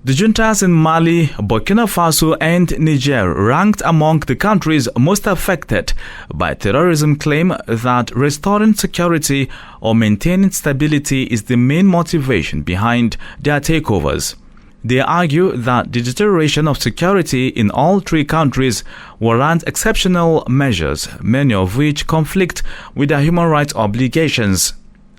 The juntas in Mali, Burkina Faso and Niger ranked among the countries most affected by terrorism claim that restoring security or maintaining stability is the main motivation behind their takeovers. They argue that the deterioration of security in all three countries warrants exceptional measures, many of which conflict with their human rights obligations.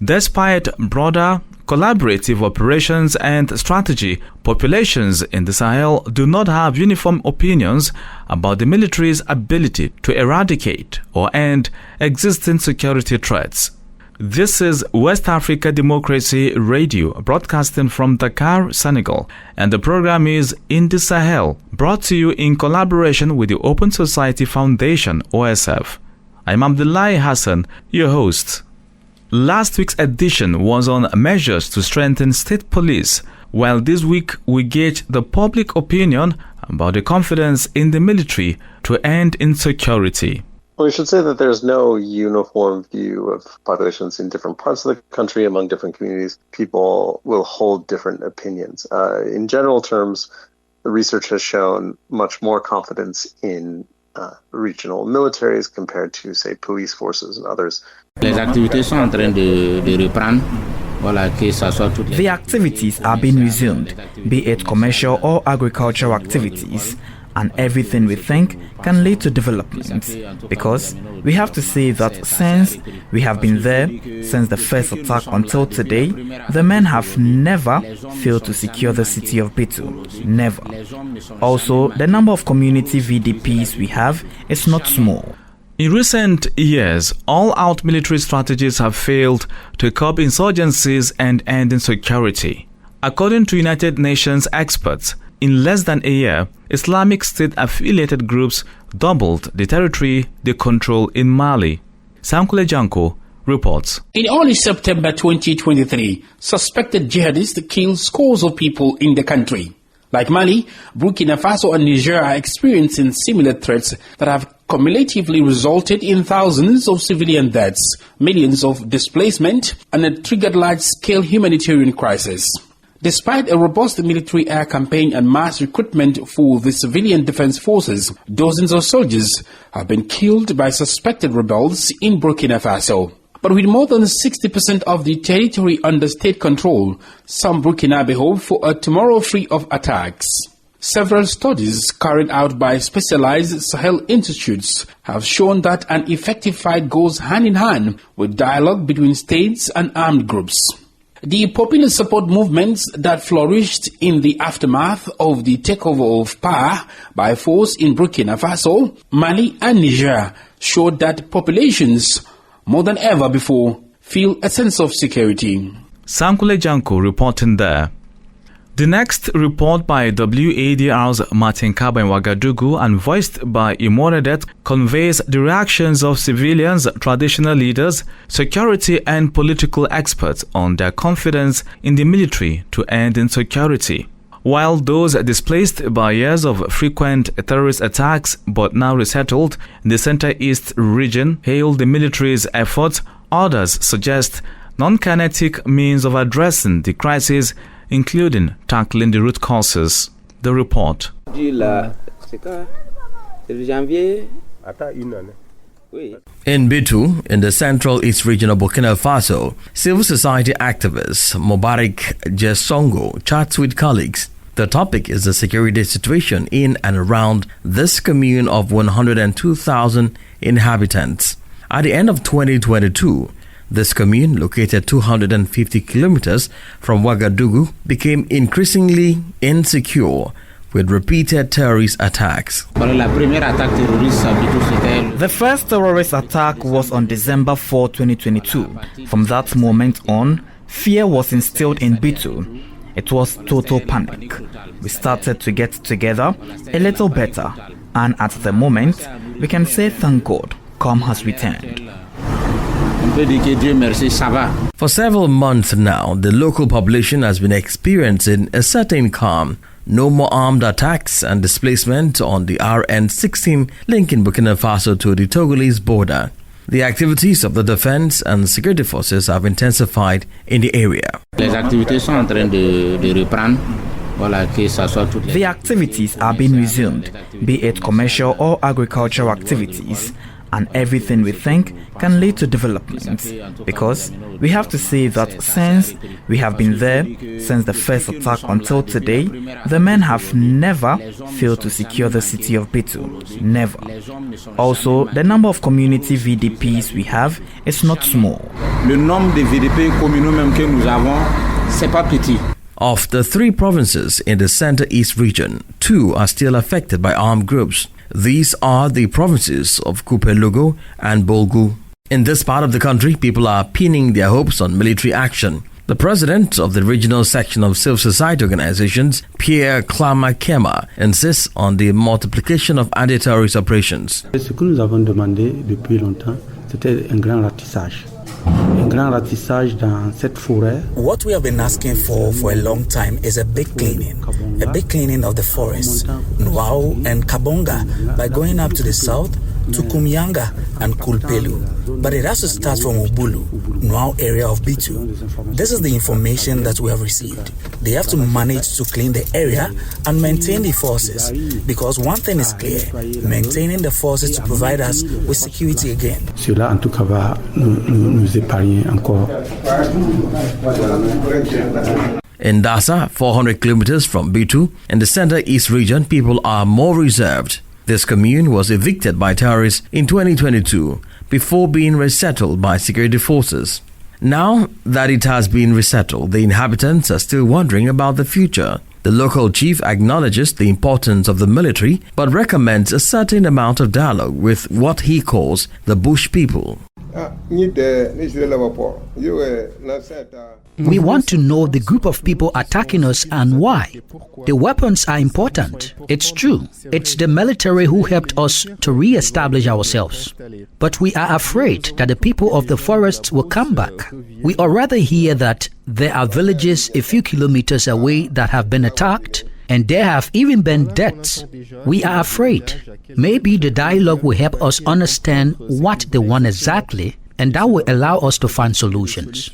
Despite broader collaborative operations and strategy, populations in the Sahel do not have uniform opinions about the military's ability to eradicate or end existing security threats. This is West Africa Democracy Radio, broadcasting from Dakar, Senegal, and the program is In The Sahel, brought to you in collaboration with the Open Society Foundation, OSF. I'm Abdullahi Hassan, your host. Last week's edition was on measures to strengthen state police, while this week we gauge the public opinion about the confidence in the military to end insecurity. Well, we should say that there's no uniform view of populations in different parts of the country, among different communities. People will hold different opinions. In general terms, the research has shown much more confidence in regional militaries compared to, say, police forces and others. The activities are being resumed, be it commercial or agricultural activities, and everything we think can lead to development, because we have to say that since we have been there since the first attack until today, the men have never failed to secure the city of Bitu. Never. Also, the number of community VDPs we have is not small. In recent years, all-out military strategies have failed to curb insurgencies and end insecurity. According to United Nations experts, in less than a year, Islamic State-affiliated groups doubled the territory they control in Mali. Sankule Janko reports. In early September 2023, suspected jihadists killed scores of people in the country. Like Mali, Burkina Faso and Niger are experiencing similar threats that have cumulatively resulted in thousands of civilian deaths, millions of displacement, and a triggered large-scale humanitarian crisis. Despite a robust military air campaign and mass recruitment for the civilian defense forces, dozens of soldiers have been killed by suspected rebels in Burkina Faso. But with more than 60% of the territory under state control, some Burkinabe hope for a tomorrow free of attacks. Several studies carried out by specialized Sahel institutes have shown that an effective fight goes hand in hand with dialogue between states and armed groups. The popular support movements that flourished in the aftermath of the takeover of power by force in Burkina Faso, Mali and Niger showed that populations, more than ever before, feel a sense of security. Sankule Janko reporting there. The next report by WADR's Martin Kaba in Ouagadougou and voiced by Imoredet conveys the reactions of civilians, traditional leaders, security and political experts on their confidence in the military to end insecurity. While those displaced by years of frequent terrorist attacks but now resettled in the Center-East region hail the military's efforts, others suggest non-kinetic means of addressing the crisis, including tackling the root causes. The report. In Bitu, in the Central East region of Burkina Faso, civil society activist Mubarak Jesongo chats with colleagues. The topic is the security situation in and around this commune of 102,000 inhabitants. At the end of 2022, this commune, located 250 kilometers from Ouagadougou, became increasingly insecure with repeated terrorist attacks. The first terrorist attack was on December 4, 2022. From that moment on, fear was instilled in Bitu. It was total panic. We started to get together a little better, and at the moment, we can say thank God, calm has returned. For several months now, the local population has been experiencing a certain calm. No more armed attacks and displacement on the RN16 linking Burkina Faso to the Togolese border. The activities of the defense and security forces have intensified in the area. The activities are being resumed, be it commercial or agricultural activities, and everything we think can lead to development, because we have to say that since we have been there since the first attack until today, the men have never failed to secure the city of Bitu. Never. Also, the number of community VDPs we have is not small. Le nombre de VDP communaux même que nous avons, c'est pas petit. Of the 3 provinces in the Center-East region, 2 are still affected by armed groups. These are the provinces of Kupelugo and Bolgu. In this part of the country, people are pinning their hopes on military action. The president of the regional section of civil society organizations, Pierre Clamakema, insists on the multiplication of anti-terrorist operations. Ce que nous avons demandé depuis longtemps, c'était un grand ratissage. What we have been asking for a long time is a big cleaning of the forests, Nwao and Kabonga, by going up to the south to Kumyanga and Kulpelu. But it has to start from Ubulu, Nwao area of Bitu. This is the information that we have received. They have to manage to clean the area and maintain the forces, because one thing is clear, maintaining the forces to provide us with security again. Cela en tout cas va nous épargner encore. In Dassa, 400 kilometers from Bitu, in the Center-East region, people are more reserved. This commune was evicted by terrorists in 2022 before being resettled by security forces. Now that it has been resettled, the inhabitants are still wondering about the future. The local chief acknowledges the importance of the military but recommends a certain amount of dialogue with what he calls the bush people. We want to know the group of people attacking us and why. The weapons are important. It's true. It's the military who helped us to re-establish ourselves. But we are afraid that the people of the forests will come back. We already hear that there are villages a few kilometers away that have been attacked, and there have even been deaths. We are afraid. Maybe the dialogue will help us understand what they want exactly, and that will allow us to find solutions.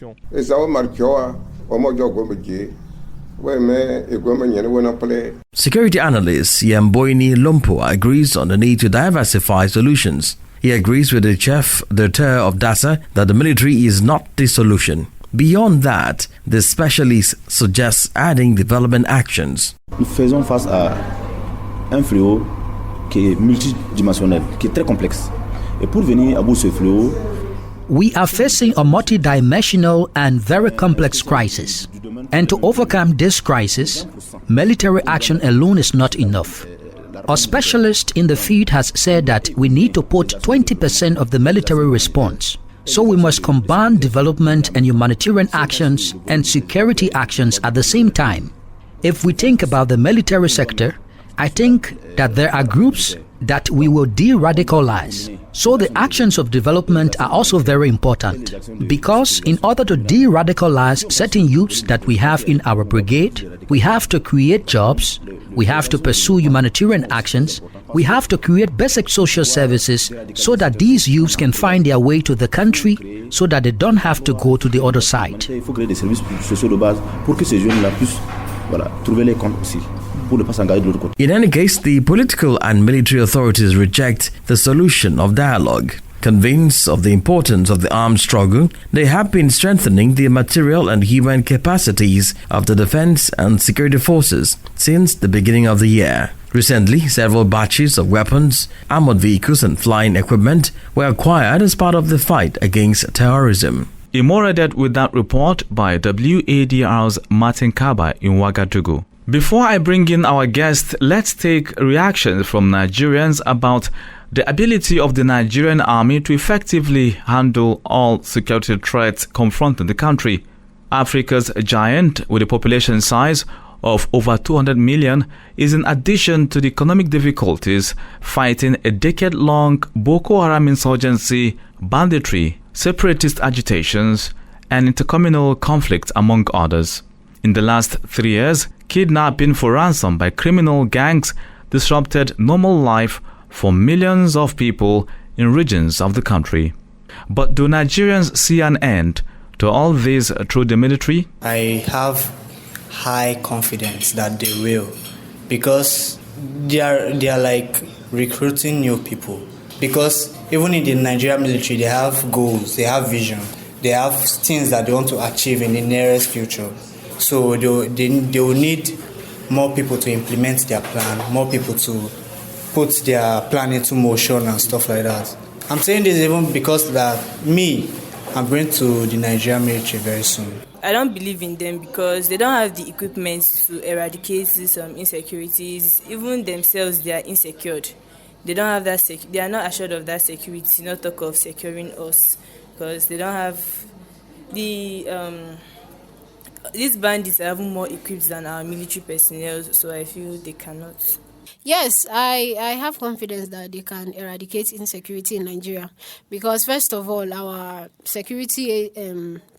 Security analyst Yamboini Lumpo agrees on the need to diversify solutions. He agrees with the chef d'etat of Dassa that the military is not the solution. Beyond that, the specialist suggests adding development actions. Nous faisons face à un fléau qui est multidimensionnel, qui est très complexe. Et pour venir à bout de ce fléau, we are facing a multidimensional and very complex crisis. And to overcome this crisis, military action alone is not enough. A specialist in the field has said that we need to put 20% of the military response. So we must combine development and humanitarian actions and security actions at the same time. If we think about the military sector, I think that there are groups that we will de-radicalize. So the actions of development are also very important, because in order to de-radicalize certain youths that we have in our brigade, we have to create jobs, we have to pursue humanitarian actions, we have to create basic social services so that these youths can find their way to the country so that they don't have to go to the other side. il faut créer des services sociaux de base pour que ces jeunes-là puissent trouver les comptes aussi. In any case, the political and military authorities reject the solution of dialogue. Convinced of the importance of the armed struggle, they have been strengthening the material and human capacities of the defense and security forces since the beginning of the year. Recently, several batches of weapons, armored vehicles and flying equipment were acquired as part of the fight against terrorism. Immorted with that report by WADR's Martin Kaba in Ouagadougou. Before I bring in our guest, let's take reactions from Nigerians about the ability of the Nigerian army to effectively handle all security threats confronting the country. Africa's giant, with a population size of over 200 million, is in addition to the economic difficulties fighting a decade-long Boko Haram insurgency, banditry, separatist agitations, and intercommunal conflict, among others. In the last 3 years, kidnapping for ransom by criminal gangs disrupted normal life for millions of people in regions of the country. But do Nigerians see an end to all this through the military? I have high confidence that they will, because they are like recruiting new people. Because even in the Nigerian military, they have goals, they have vision, they have things that they want to achieve in the nearest future. So they will need more people to implement their plan, more people to put their plan into motion and stuff like that. I'm saying this even because that I'm going to the Nigerian military very soon. I don't believe in them because they don't have the equipment to eradicate these insecurities. Even themselves, they are insecure. They don't have that. They are not assured of that security. Not talk of securing us, because they don't have the. These bandits are even more equipped than our military personnel, so I feel they cannot. Yes, I have confidence that they can eradicate insecurity in Nigeria, because first of all, our security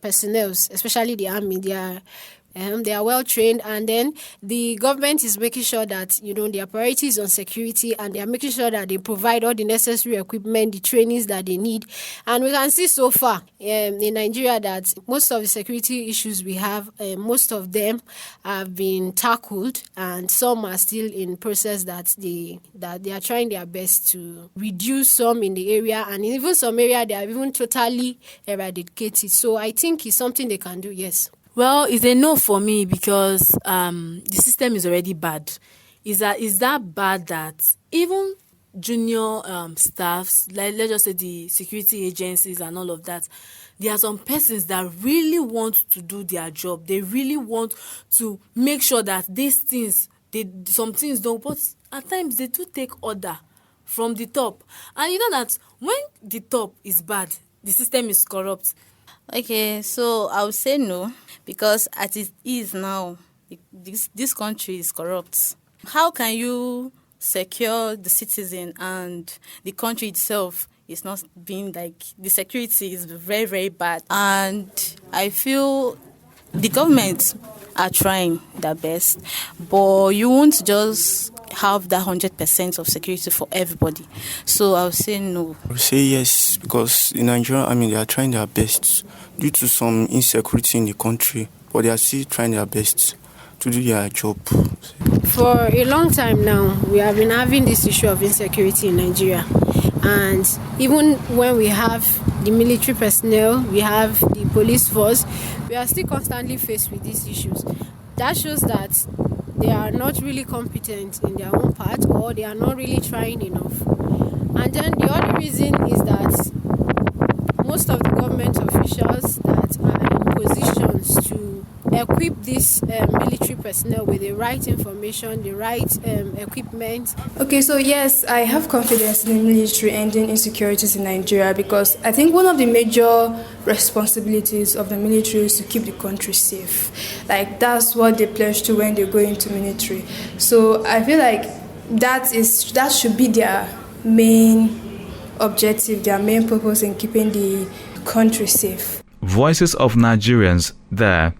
personnel, especially the army, they are well trained, and then the government is making sure that their priorities on security, and they are making sure that they provide all the necessary equipment, the trainings that they need. And we can see so far in Nigeria that most of the security issues we have, most of them have been tackled, and some are still in process that they are trying their best to reduce some in the area, and even some area they have even totally eradicated. So I think it's something they can do. Yes. Well, it's a no for me, because the system is already bad. Is that bad that even junior staffs, like let's just say the security agencies and all of that, there are some persons that really want to do their job. They really want to make sure that these things, some things don't, but at times they do take order from the top. And you know that when the top is bad, the system is corrupt. Okay, so I would say no, because as it is now, this country is corrupt. How can you secure the citizen and the country itself is not being the security is very, very bad? And I feel the government are trying their best, but you won't just have that 100% of security for everybody. So I would say no. I would say yes, because in Nigeria, they are trying their best due to some insecurity in the country, but they are still trying their best to do their job. For a long time now, we have been having this issue of insecurity in Nigeria. And even when we have the military personnel, we have the police force, we are still constantly faced with these issues. That shows that they are not really competent in their own part, or they are not really trying enough. And then the other reason is that most of the government officials that are in positions to equip this military personnel with the right information, the right equipment. Okay, so yes, I have confidence in the military ending insecurities in Nigeria, because I think one of the major responsibilities of the military is to keep the country safe. That's what they pledge to when they go into military. So I feel like that should be their main objective, their main purpose in keeping the country safe. Voices of Nigerians there.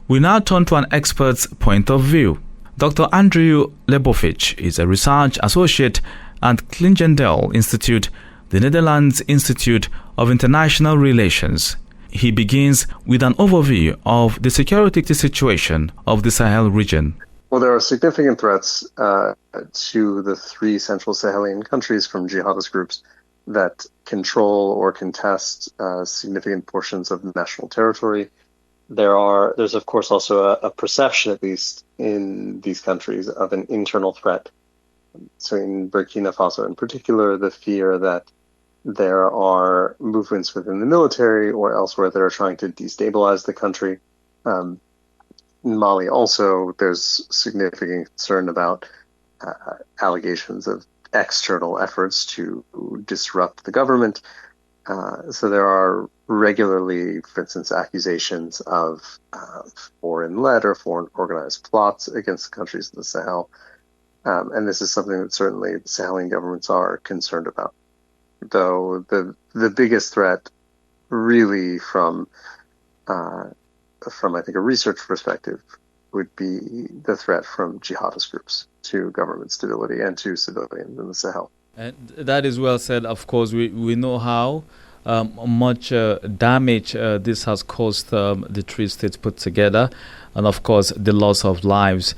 We now turn to an expert's point of view. Dr. Andrew Lebovich is a research associate at Klingendel Institute, the Netherlands Institute of International Relations. He begins with an overview of the security situation of the Sahel region. Well, there are significant threats to the three central Sahelian countries from jihadist groups that control or contest significant portions of national territory. There's of course also a perception, at least in these countries, of an internal threat. So in Burkina Faso in particular, the fear that there are movements within the military or elsewhere that are trying to destabilize the country. In Mali also, there's significant concern about allegations of external efforts to disrupt the government. So there are regularly, for instance, accusations of foreign-led or foreign organized plots against the countries in the Sahel. And this is something that certainly the Sahelian governments are concerned about. Though the biggest threat really from I think a research perspective would be the threat from jihadist groups to government stability and to civilians in the Sahel. And that is well said. Of course, we know how much damage this has caused the three states put together, and of course the loss of lives.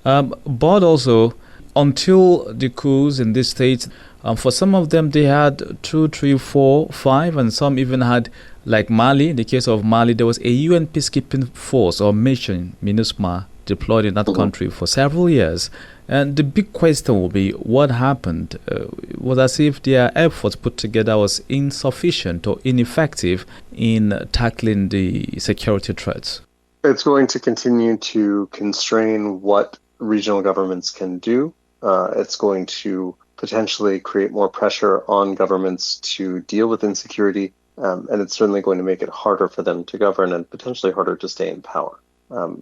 But also, until the coups in these states, for some of them they had 2, 3, 4, 5, and some even had, like Mali. In the case of Mali, there was a UN peacekeeping force or mission, MINUSMA, deployed in that country for several years. And the big question will be, what happened? It was as if their efforts put together was insufficient or ineffective in tackling the security threats. It's going to continue to constrain what regional governments can do. It's going to potentially create more pressure on governments to deal with insecurity, and it's certainly going to make it harder for them to govern and potentially harder to stay in power.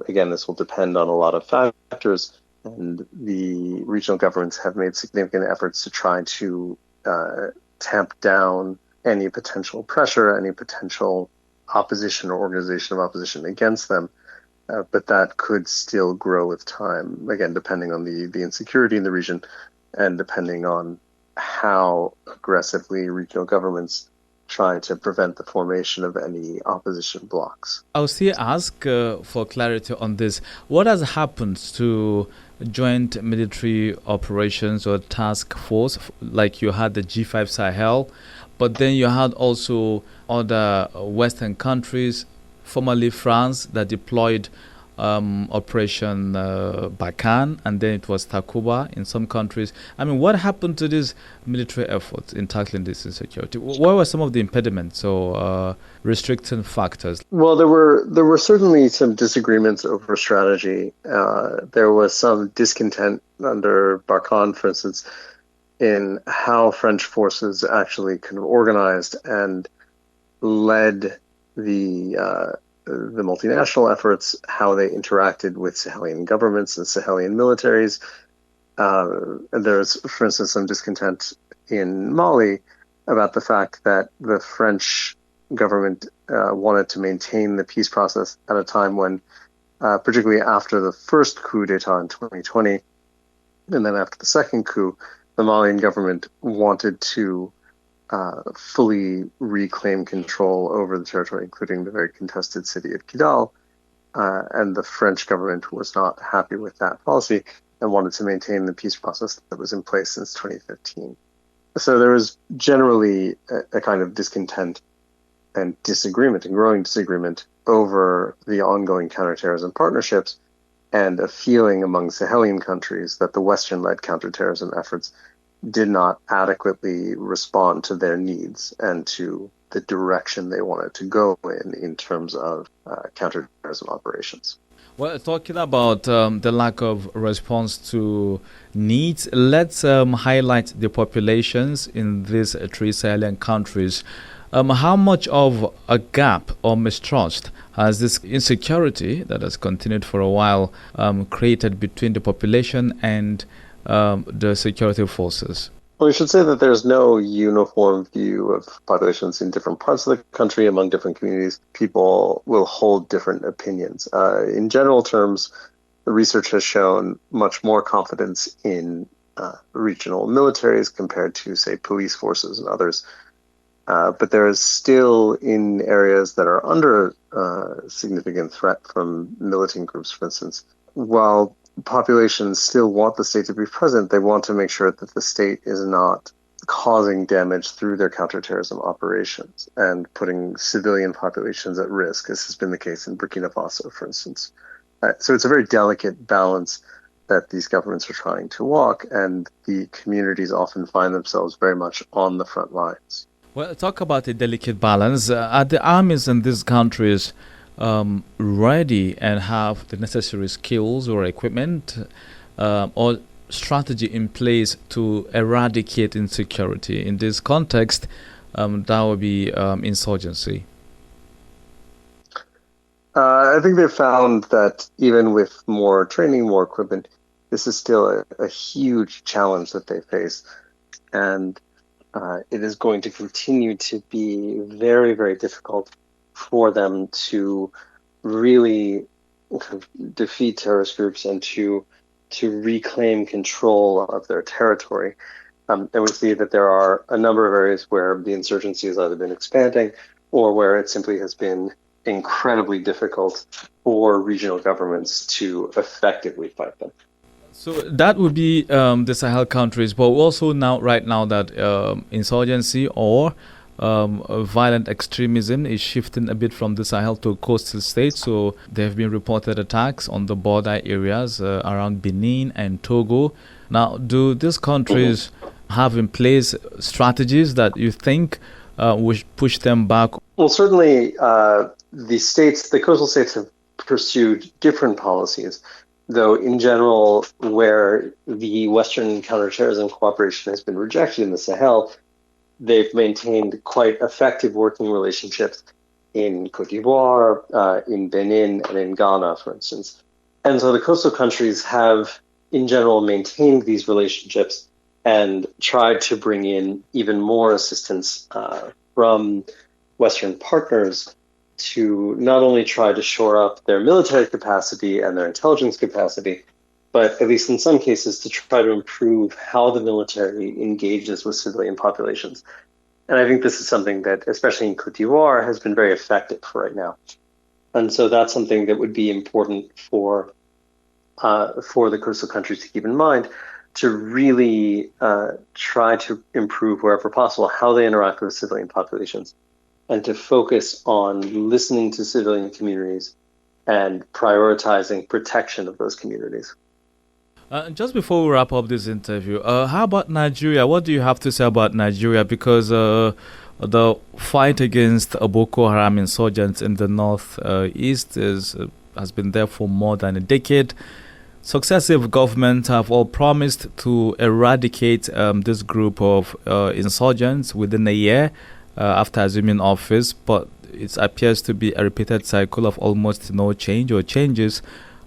Again, this will depend on a lot of factors, and the regional governments have made significant efforts to try to tamp down any potential pressure, any potential opposition or organization of opposition against them. But that could still grow with time, again, depending on the insecurity in the region and depending on how aggressively regional governments try to prevent the formation of any opposition blocs. I'll still ask for clarity on this. What has happened to joint military operations or task force, like you had the G5 Sahel, but then you had also other Western countries, formerly France, that deployed Operation Barkhane, and then it was Takuba in some countries. I mean, what happened to these military efforts in tackling this insecurity? What were some of the impediments or restricting factors? Well, there were certainly some disagreements over strategy. There was some discontent under Barkhane, for instance, in how French forces actually kind of organized and led the multinational efforts, how they interacted with Sahelian governments and Sahelian militaries. And there's, for instance, some discontent in Mali about the fact that the French government wanted to maintain the peace process at a time when, particularly after the first coup d'etat in 2020, and then after the second coup, the Malian government wanted to fully reclaim control over the territory, including the very contested city of Kidal. And the French government was not happy with that policy and wanted to maintain the peace process that was in place since 2015. So there was generally a kind of discontent and disagreement, and growing disagreement over the ongoing counterterrorism partnerships, and a feeling among Sahelian countries that the Western-led counterterrorism efforts did not adequately respond to their needs and to the direction they wanted to go in terms of counterterrorism operations. Well, talking about the lack of response to needs, let's highlight the populations in these three Sahelian countries. How much of a gap or mistrust has this insecurity that has continued for a while created between the population and the security forces? Well, we should say that there's no uniform view of populations in different parts of the country, among different communities. People will hold different opinions. In general terms, the research has shown much more confidence in regional militaries compared to, say, police forces and others. But there is still, in areas that are under significant threat from militant groups, for instance, while populations still want the state to be present, they want to make sure that the state is not causing damage through their counterterrorism operations and putting civilian populations at risk. This has been the case in Burkina Faso, for instance. So it's a very delicate balance that these governments are trying to walk, and the communities often find themselves very much on the front lines. Well, talk about a delicate balance. Are the armies in these countries ready and have the necessary skills or equipment or strategy in place to eradicate insecurity? In this context, that would be insurgency. I think they've found that even with more training, more equipment, this is still a huge challenge that they face. And it is going to continue to be very, very difficult for them to really defeat terrorist groups and to reclaim control of their territory. And we see that there are a number of areas where the insurgency has either been expanding or where it simply has been incredibly difficult for regional governments to effectively fight them. So that would be the Sahel countries, but also right now that insurgency or violent extremism is shifting a bit from the Sahel to coastal states. So there have been reported attacks on the border areas around Benin and Togo. Now, do these countries have in place strategies that you think would push them back? Well, certainly the coastal states have pursued different policies, though in general, where the Western counterterrorism cooperation has been rejected in the Sahel, they've maintained quite effective working relationships in Côte d'Ivoire, in Benin, and in Ghana, for instance. And so the coastal countries have, in general, maintained these relationships and tried to bring in even more assistance from Western partners to not only try to shore up their military capacity and their intelligence capacity, but at least in some cases to try to improve how the military engages with civilian populations. And I think this is something that, especially in Côte d'Ivoire, has been very effective for right now. And so that's something that would be important for the coastal countries to keep in mind, to really try to improve wherever possible how they interact with civilian populations, and to focus on listening to civilian communities and prioritizing protection of those communities. Just before we wrap up this interview, how about Nigeria? What do you have to say about Nigeria? Because the fight against Boko Haram insurgents in the northeast has been there for more than a decade. Successive governments have all promised to eradicate this group of insurgents within a year after assuming office, but it appears to be a repeated cycle of almost no change or changes.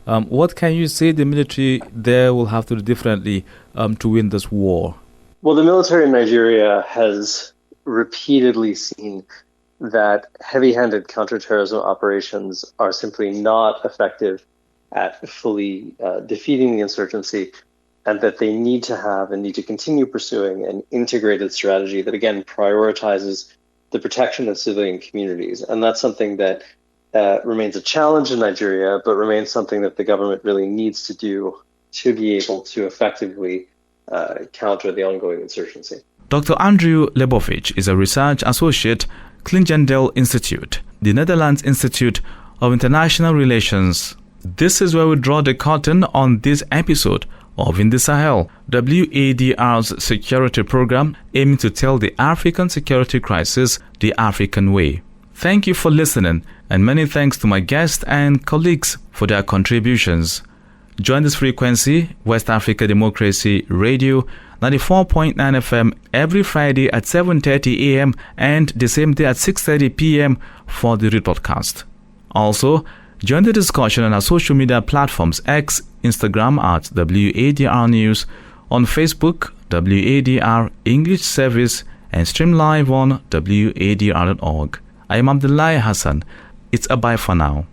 What can you say the military there will have to do differently to win this war? Well, the military in Nigeria has repeatedly seen that heavy-handed counterterrorism operations are simply not effective at fully defeating the insurgency, and that they need to have and need to continue pursuing an integrated strategy that, again, prioritizes the protection of civilian communities. And that's something that remains a challenge in Nigeria, but remains something that the government really needs to do to be able to effectively counter the ongoing insurgency. Dr. Andrew Lebovich is a research associate, Klingendel Institute, the Netherlands Institute of International Relations. This is where we draw the curtain on this episode of In the Sahel, WADR's security program aiming to tell the African security crisis the African way. Thank you for listening, and many thanks to my guests and colleagues for their contributions. Join this frequency, West Africa Democracy Radio, 94.9 FM every Friday at 7:30 a.m. and the same day at 6:30 p.m. for the rebroadcast. Also, join the discussion on our social media platforms X, Instagram at WADR News, on Facebook, WADR English Service, and stream live on WADR.org. I am Abdullahi Hassan. It's a bye for now.